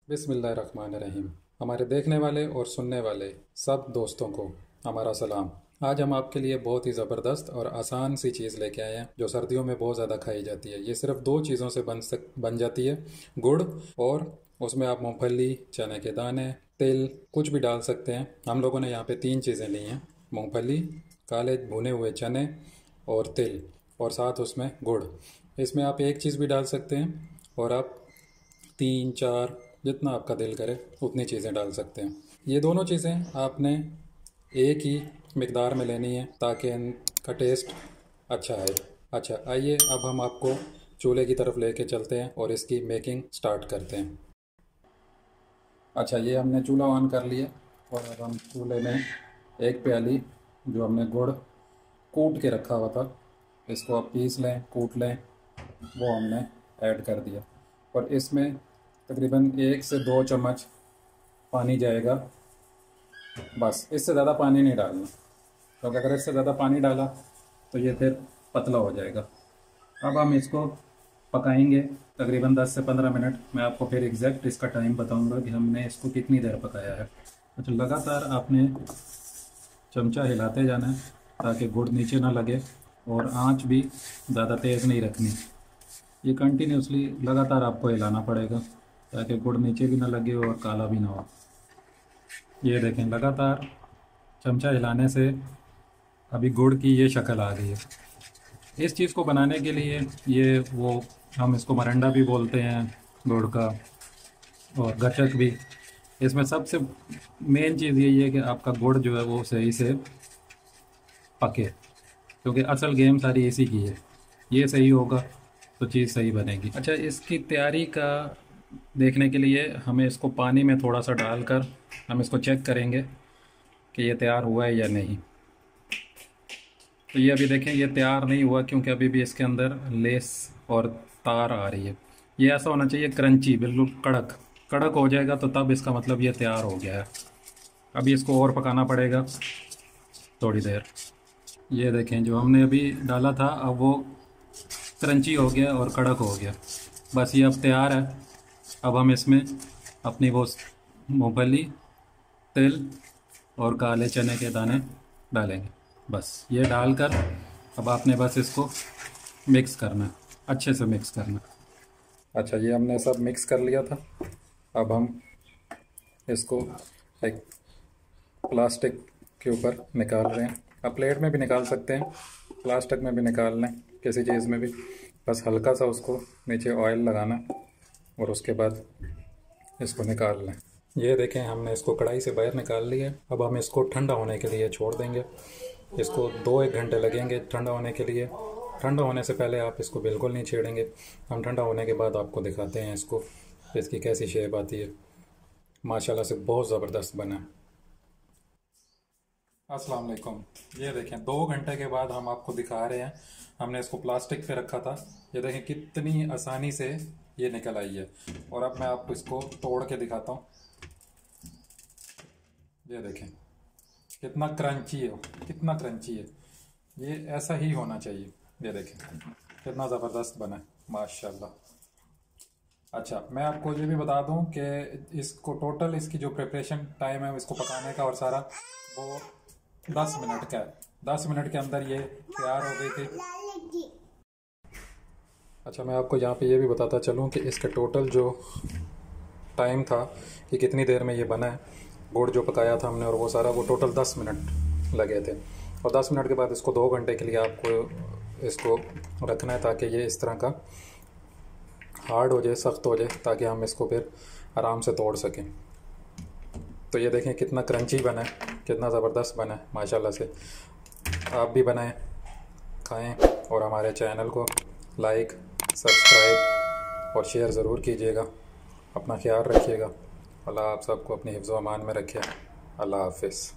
बिस्मिल्लाहिर्रहमानिर्रहीम। हमारे देखने वाले और सुनने वाले सब दोस्तों को हमारा सलाम। आज हम आपके लिए बहुत ही ज़बरदस्त और आसान सी चीज़ लेके आए हैं जो सर्दियों में बहुत ज़्यादा खाई जाती है। ये सिर्फ दो चीज़ों से बन जाती है, गुड़, और उसमें आप मूंगफली, चने के दाने, तिल कुछ भी डाल सकते हैं। हम लोगों ने यहाँ पे तीन चीज़ें ली हैं: मूंगफली, काले भुने हुए चने और तिल, और साथ उसमें गुड़। इसमें आप एक चीज़ भी डाल सकते हैं और आप तीन चार जितना आपका दिल करे उतनी चीज़ें डाल सकते हैं। ये दोनों चीज़ें आपने एक ही मिकदार में लेनी है ताकि इनका टेस्ट अच्छा आए। अच्छा, आइए अब हम आपको चूल्हे की तरफ लेके चलते हैं और इसकी मेकिंग स्टार्ट करते हैं। अच्छा, ये हमने चूल्हा ऑन कर लिया और अब हम चूल्हे में एक प्याली जो हमने गुड़ कूट के रखा हुआ था, इसको आप पीस लें, कूट लें, वो हमने ऐड कर दिया। और इसमें तकरीबन 1 से 2 चम्मच पानी जाएगा, बस। इससे ज़्यादा पानी नहीं डालना, क्योंकि अगर इससे ज़्यादा पानी डाला तो ये फिर पतला हो जाएगा। अब हम इसको पकाएंगे तकरीबन 10 से 15 मिनट। मैं आपको फिर एग्जैक्ट इसका टाइम बताऊंगा कि हमने इसको कितनी देर पकाया है। अच्छा, लगातार आपने चमचा हिलाते जाना है ताकि गुड़ नीचे ना लगे, और आंच भी ज़्यादा तेज़ नहीं रखनी। ये कंटिन्यूसली लगातार आपको हिलाना पड़ेगा ताकि गुड़ नीचे भी ना लगे और काला भी ना हो। ये देखें, लगातार चमचा हिलाने से अभी गुड़ की ये शक्ल आ गई है। इस चीज़ को बनाने के लिए ये वो हम इसको मरंडा भी बोलते हैं गुड़ का, और गचक भी। इसमें सबसे मेन चीज़ यही है कि आपका गुड़ जो है वो सही से पके, क्योंकि असल गेम सारी इसी की है। ये सही होगा तो चीज़ सही बनेगी। अच्छा, इसकी तैयारी का देखने के लिए हमें इसको पानी में थोड़ा सा डालकर हम इसको चेक करेंगे कि ये तैयार हुआ है या नहीं। तो ये अभी देखें, ये तैयार नहीं हुआ क्योंकि अभी भी इसके अंदर लेस और तार आ रही है। ये ऐसा होना चाहिए क्रंची, बिल्कुल कड़क कड़क हो जाएगा तो तब इसका मतलब ये तैयार हो गया है। अभी इसको और पकाना पड़ेगा थोड़ी देर। ये देखें, जो हमने अभी डाला था अब वो क्रंची हो गया और कड़क हो गया। बस ये अब तैयार है। अब हम इसमें अपनी वो मूंगफली, तिल और काले चने के दाने डालेंगे। बस ये डालकर अब आपने बस इसको मिक्स करना है, अच्छे से मिक्स करना। अच्छा, ये हमने सब मिक्स कर लिया था। अब हम इसको एक प्लास्टिक के ऊपर निकाल रहे हैं। आप प्लेट में भी निकाल सकते हैं, प्लास्टिक में भी निकाल लें, किसी चीज़ में भी। बस हल्का सा उसको नीचे ऑयल लगाना और उसके बाद इसको निकाल लें। ये देखें, हमने इसको कढ़ाई से बाहर निकाल लिया। अब हम इसको ठंडा होने के लिए छोड़ देंगे। इसको 2-1 घंटे लगेंगे ठंडा होने के लिए। ठंडा होने से पहले आप इसको बिल्कुल नहीं छेड़ेंगे। हम ठंडा होने के बाद आपको दिखाते हैं इसको, इसकी कैसी शेप आती है। माशाल्लाह से बहुत ज़बरदस्त बना है। अस्सलाम वालेकुम। ये देखें, 2 घंटे के बाद हम आपको दिखा रहे हैं। हमने इसको प्लास्टिक पे रखा था। ये देखें कितनी आसानी से ये निकल आई है। और अब मैं आपको इसको तोड़ के दिखाता हूँ। ये देखें कितना क्रंची है, कितना क्रंची है। ये ऐसा ही होना चाहिए। ये देखें कितना ज़बरदस्त बना है, माशाल्लाह। अच्छा, मैं आपको ये भी बता दूं कि इसको टोटल इसकी जो प्रिपरेशन टाइम है इसको पकाने का और सारा, वो 10 मिनट का है। 10 मिनट के अंदर ये तैयार हो गई थी। अच्छा, मैं आपको यहाँ पे ये भी बताता चलूँ कि इसका टोटल जो टाइम था कि कितनी देर में ये बना है, गुड़ जो पकाया था हमने और वो सारा, वो टोटल 10 मिनट लगे थे। और 10 मिनट के बाद इसको 2 घंटे के लिए आपको इसको रखना है ताकि ये इस तरह का हार्ड हो जाए, सख्त हो जाए, ताकि हम इसको फिर आराम से तोड़ सकें। तो ये देखें कितना क्रंची बना है, कितना ज़बरदस्त बना है माशाल्लाह से। आप भी बनाएं, खाएं, और हमारे चैनल को लाइक, सब्सक्राइब और शेयर ज़रूर कीजिएगा। अपना ख्याल रखिएगा। अल्लाह आप सबको अपनी हिफ्ज़ व अमान में रखे। अल्लाह हाफ़िज़।